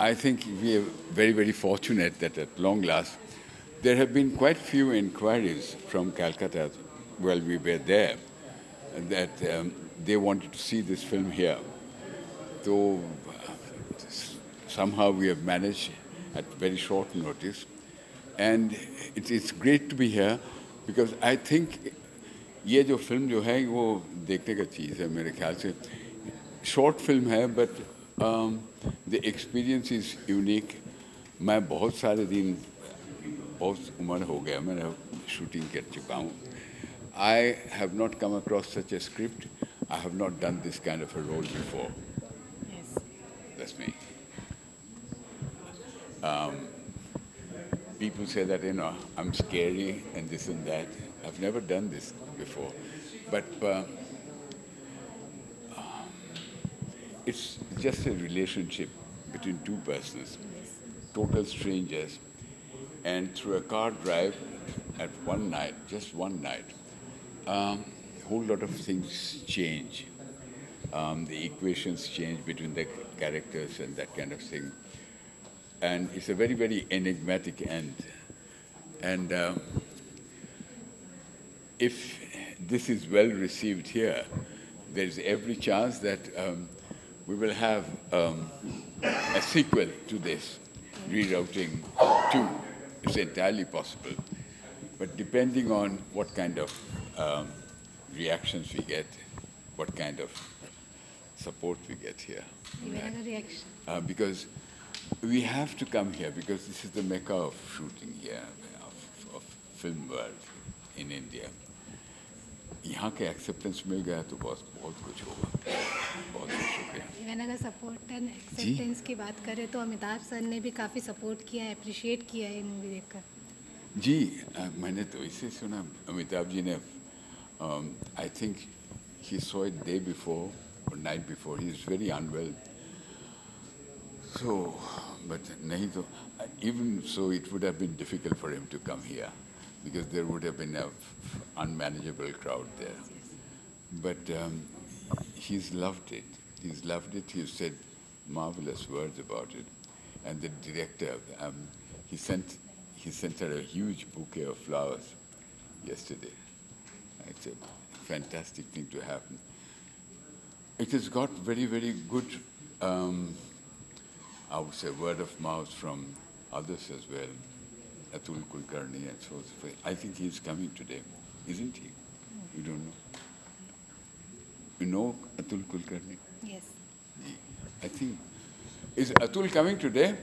I think we are very, very fortunate that at long last, there have been quite few inquiries from Calcutta while we were there that they wanted to see this film here. So somehow we have managed at very short notice. And it's great to be here because I think ये जो film जो है वो देखने का चीज़ है मेरे ख्याल से शॉर्ट फिल्म है but the experience is unique मैं बहुत सारे दिन बहुत उम्र हो गया मैंने शूटिंग कर चुका हूँ I have not come across such a script. I have not done this kind of a role before. Yes. That's me. People say that, you know, I'm scary and this and that. I've never done this before. But it's just a relationship between two persons, total strangers. And through a car drive at one night, just one night, a whole lot of things change. The equations change between the characters and that kind of thing. And it's a very, very enigmatic end. And if this is well received here, there's every chance that we will have a sequel to this, Rerouting 2. It's entirely possible. But depending on what kind of reactions we get, what kind of support we get here. Even a reaction. Because we have to come here because this is the mecca of shooting here, of film world in India. यहाँ के acceptance मिल गया तो बहुत कुछ होगा, बहुत कुछ शुक्रिया। Even अगर support and acceptance की बात करें तो अमिताभ सर ने भी काफ़ी support किया है, appreciate किया है ये movie देखकर। जी, मैंने तो इसे सुना अमिताभ जी ने, I think he saw it day before or night before. He is very unwell. So, but nahi to, even so, it would have been difficult for him to come here because there would have been an unmanageable crowd there. But he's loved it. He's loved it. He's said marvelous words about it. And the director, he sent her a huge bouquet of flowers yesterday. It's a fantastic thing to happen. It has got very, very good, I would say, word of mouth from others as well. Atul Kulkarni and so on. I think he's coming today, isn't he? You don't know? You know Atul Kulkarni? Yes. I think, is Atul coming today?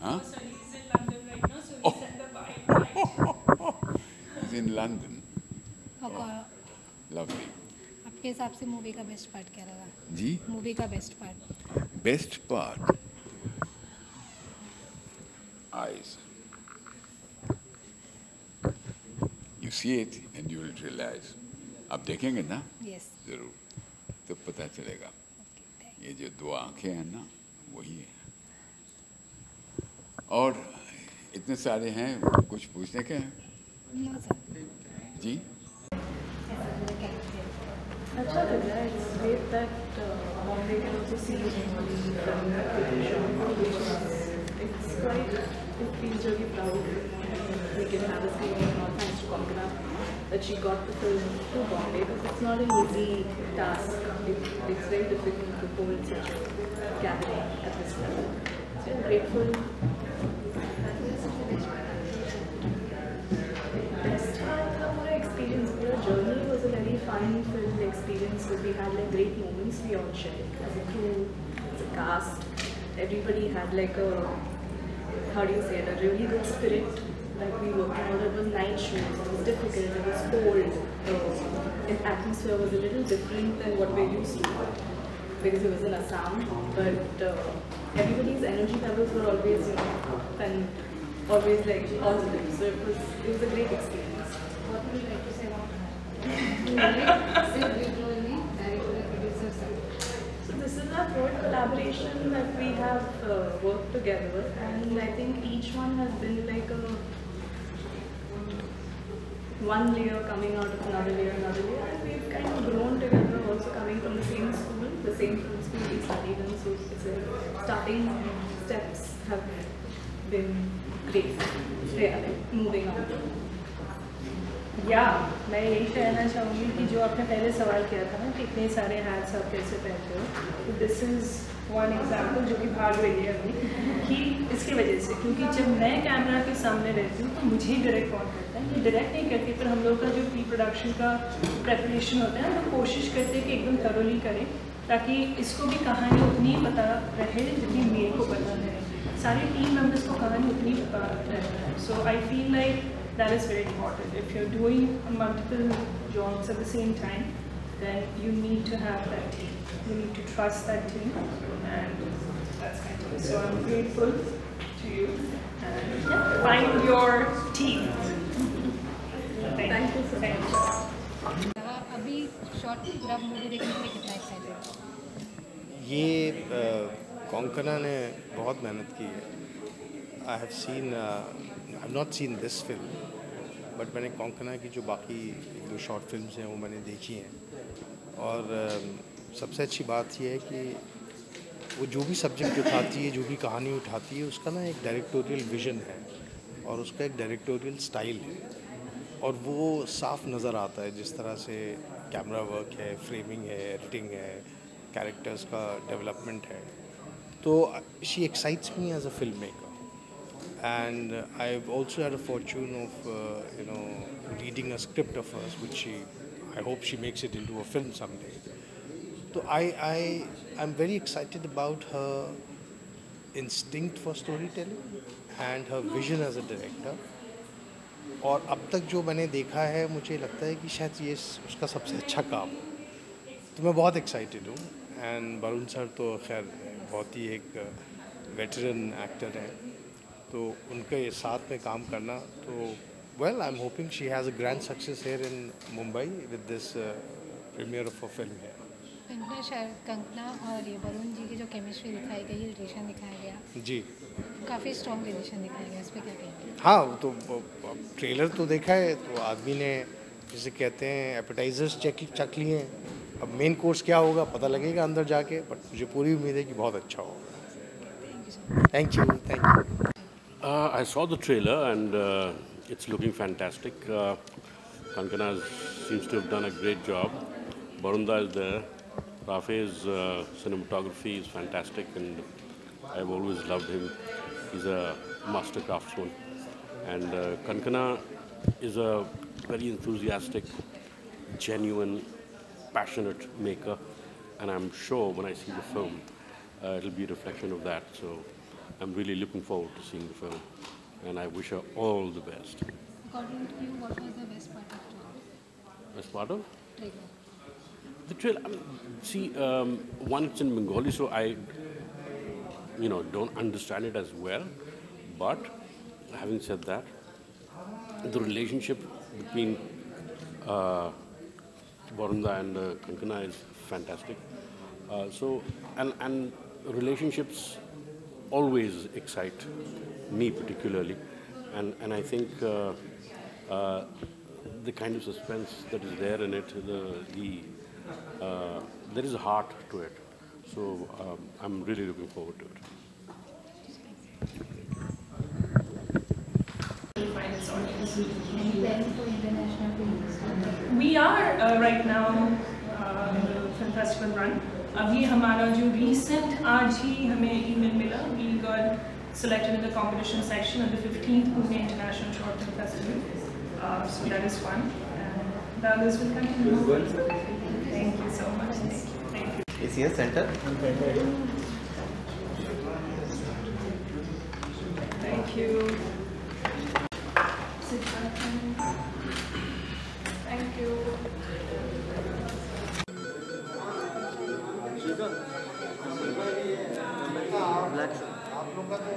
Huh? So he's in London right now, so we sent the invite. He's in London. और Lovely. आपके हिसाब से movie का best part क्या लगा? जी? Movie का best part? Best part? Eyes. You see it and you will realize. आप देखेंगे ना? Yes. जरूर. तो पता चलेगा. ये जो दो आंखें हैं ना, वही है. और इतने सारे हैं, कुछ पूछने के हैं? No, sir. जी? अच्छा लग रहा है it's great that Bombay can also see the film it's quite it feels really proud we can have a screening and all thanks to Konkana that she got the film to Bombay because it's not an easy task it's very difficult to hold such a camera at this level so I'm grateful best part of the experience the journey was a very fun film experience because we had like great moments we all shared as a crew, as a cast. Everybody had like a, how do you say it, a really good spirit. Like we worked on it was night shoots, it was difficult, it was cold. The atmosphere was a little different than what we're used to because it was in Assam. But everybody's energy levels were always, you know, up and always like positive. So it was a great experience. What would you like to say about So this is our third collaboration that we have worked together and I think each one has been like a one layer coming out of another layer and we've kind of grown together also coming from the same school, the same film school we studied in so it's a starting have been great. Yeah, moving on. मैं यही कहना चाहूँगी कि जो आपने पहले सवाल किया था ना कि इतने सारे हैट्स आप कैसे पहनते हो, तो दिस इज़ वन एग्जाम्पल जो कि भाग रही है अभी कि इसकी वजह से, क्योंकि जब मैं कैमरा के सामने रहती हूँ तो मुझे ही डायरेक्ट कौन करता है, ये डायरेक्ट नहीं करती, पर हम लोग का जो प्री प्रोडक्शन का प्रेपरेशन होता है तो कोशिश करते हैं कि एकदम थरोली करें ताकि इसको भी कहानी उतनी पता रहे जितनी मेरे को पता रहे, सारे टीम मेम्बर्स को कहानी उतनी पता रहता है. So I feel like that is very important. If you're doing multiple jobs at the same time, then you need to have that team. You need to trust that team, and that's kind of it. So I'm grateful to you, and yeah, find your team. Thank you so much. अभी short रब movie देखने के लिए कितना excited? ये कोंकणा ने बहुत मेहनत की है. I have not seen this film, but मैंने कोंकणा की जो बाकी जो शॉर्ट फिल्म्स हैं वो मैंने देखी हैं. और सबसे अच्छी बात यह है कि वो जो भी सब्जेक्ट उठाती है, जो भी कहानी उठाती है, उसका ना एक डायरेक्टोरियल विजन है और उसका एक डायरेक्टोरियल स्टाइल है, और वो साफ नज़र आता है जिस तरह से कैमरा वर्क है, फ्रेमिंग है, एडिटिंग है, कैरेक्टर्स का डेवलपमेंट है. तो she excites me as a film maker. And I've also had a fortune of reading a script of hers, which I hope she makes it into a film someday. So I'm very excited about her instinct for storytelling and her vision as a director. और अब तक जो मैंने देखा है मुझे लगता है कि शायद ये उसका सबसे अच्छा काम है. तो मैं बहुत एक्साइटेड हूँ. एंड वरुण सर तो खैर बहुत ही एक वेटरन एक्टर हैं, तो उनके साथ में काम करना, तो well I am hoping she has a grand success here in Mumbai with this premiere of a film है. कंगना और ये वरुण जी की जो केमिस्ट्री दिखाई गई, रिलेशन दिखाया गया जी, काफ़ी स्ट्रॉन्ग रिलेशन दिखाया गया, इस पर क्या कहेंगे? हाँ, तो ट्रेलर तो देखा है, तो आदमी ने जिसे कहते हैं एपेटाइजर्स चख लिए हैं. अब मेन कोर्स क्या होगा पता लगेगा अंदर जाके, बट मुझे पूरी उम्मीद है कि बहुत अच्छा होगा. Thank you. I saw the trailer and it's looking fantastic. Kankana seems to have done a great job. Barunda is there. Rafe's cinematography is fantastic, and I've always loved him. He's a master craftsman. And Kankana is a very enthusiastic, genuine, passionate maker. And I'm sure when I see the film, it'll be a reflection of that. So I'm really looking forward to seeing the film, and I wish her all the best. According to you, what was the best part of the Best part of? trailer? The trailer, see, one, it's in Bengali, so I, don't understand it as well. But having said that, the relationship between Barunda and Kankana is fantastic. And relationships always excite me particularly, and I think the kind of suspense that is there in it, there is a heart to it, so I'm really looking forward to it. We are right now in the film festival run. अभी हमारा जो recent आज ही हमें email मिला, we got selected in the competition section at the 15th Pune International Short Film Festival. So that is fun. And the others will continue. Thank you so much. Thank you. Is here center? Thank you. Thank you. आप लोग का तो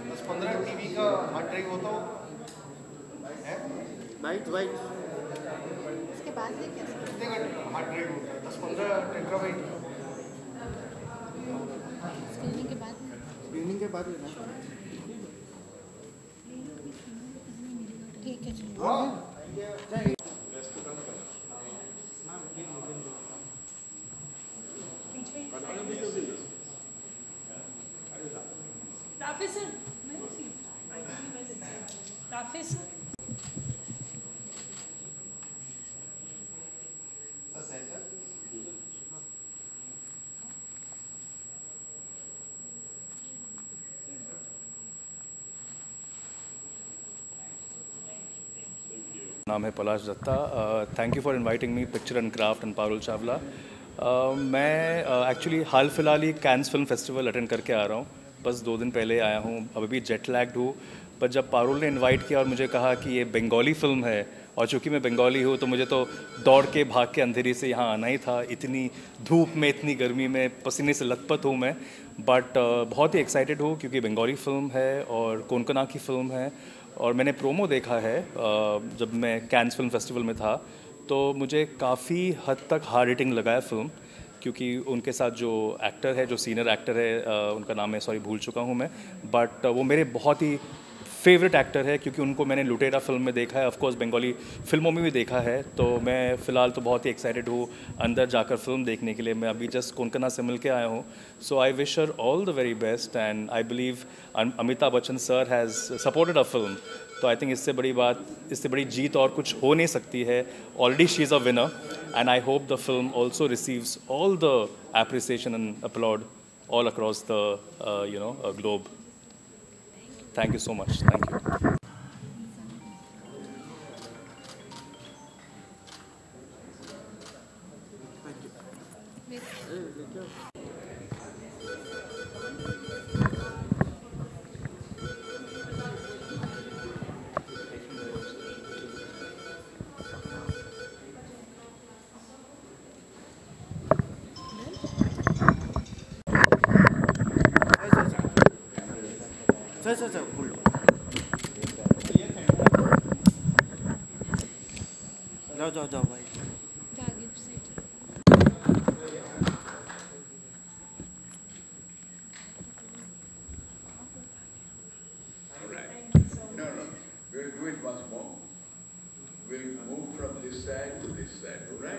10-15 TV का hard drive होता है? Bite इसके बाद में क्या कितने का हार्ड ड्राइव होता है? 10-15 टेराबाइट. स्क्रीनिंग के बाद लेना ठीक है. चलो Stop राफे सर, राफे सर, नाम है Palash Datta. Thank you for inviting me picture and craft and Parul Chawla. मैं एक्चुअली हाल फिलहाल ही कैंस फिल्म फेस्टिवल अटेंड करके आ रहा हूँ, बस 2 दिन पहले आया हूँ, अभी भी जेट लैग्ड हूँ। पर जब पारुल ने इनवाइट किया और मुझे कहा कि ये बंगाली फिल्म है और चूँकि मैं बंगाली हूँ तो मुझे तो दौड़ के भाग के अंधेरी से यहाँ आना ही था। इतनी धूप में, इतनी गर्मी में पसीने से लथपथ हूँ मैं, बट बहुत ही एक्साइटेड हूँ क्योंकि बंगाली फिल्म है और कोंकणा की फिल्म है। और मैंने प्रोमो देखा है जब मैं कैंस फिल्म फेस्टिवल में था, तो मुझे काफ़ी हद तक हार्ड हिटिंग लगा है फिल्म, क्योंकि उनके साथ जो एक्टर है, जो सीनियर एक्टर है, उनका नाम मैं सॉरी भूल चुका हूँ मैं, बट वो मेरे बहुत ही फेवरेट एक्टर है क्योंकि उनको मैंने लुटेरा फिल्म में देखा है, ऑफ कोर्स बंगाली फिल्मों में भी देखा है। तो मैं फ़िलहाल तो बहुत ही एक्साइटेड हूँ अंदर जाकर फिल्म देखने के लिए। मैं अभी जस्ट कोंकणा से मिल के आया हूँ। So I wish her all the very best and I believe Amitabh Bachchan sir has supported a film. तो आई थिंक इससे बड़ी बात, इससे बड़ी जीत और कुछ हो नहीं सकती है। Already she is a winner and I hope the film also receives all the appreciation and applaud all across the globe. Thank you so much. Thank you. Sir जाओ भाई। We'll do it once more. We'll move from this side to this side, all right?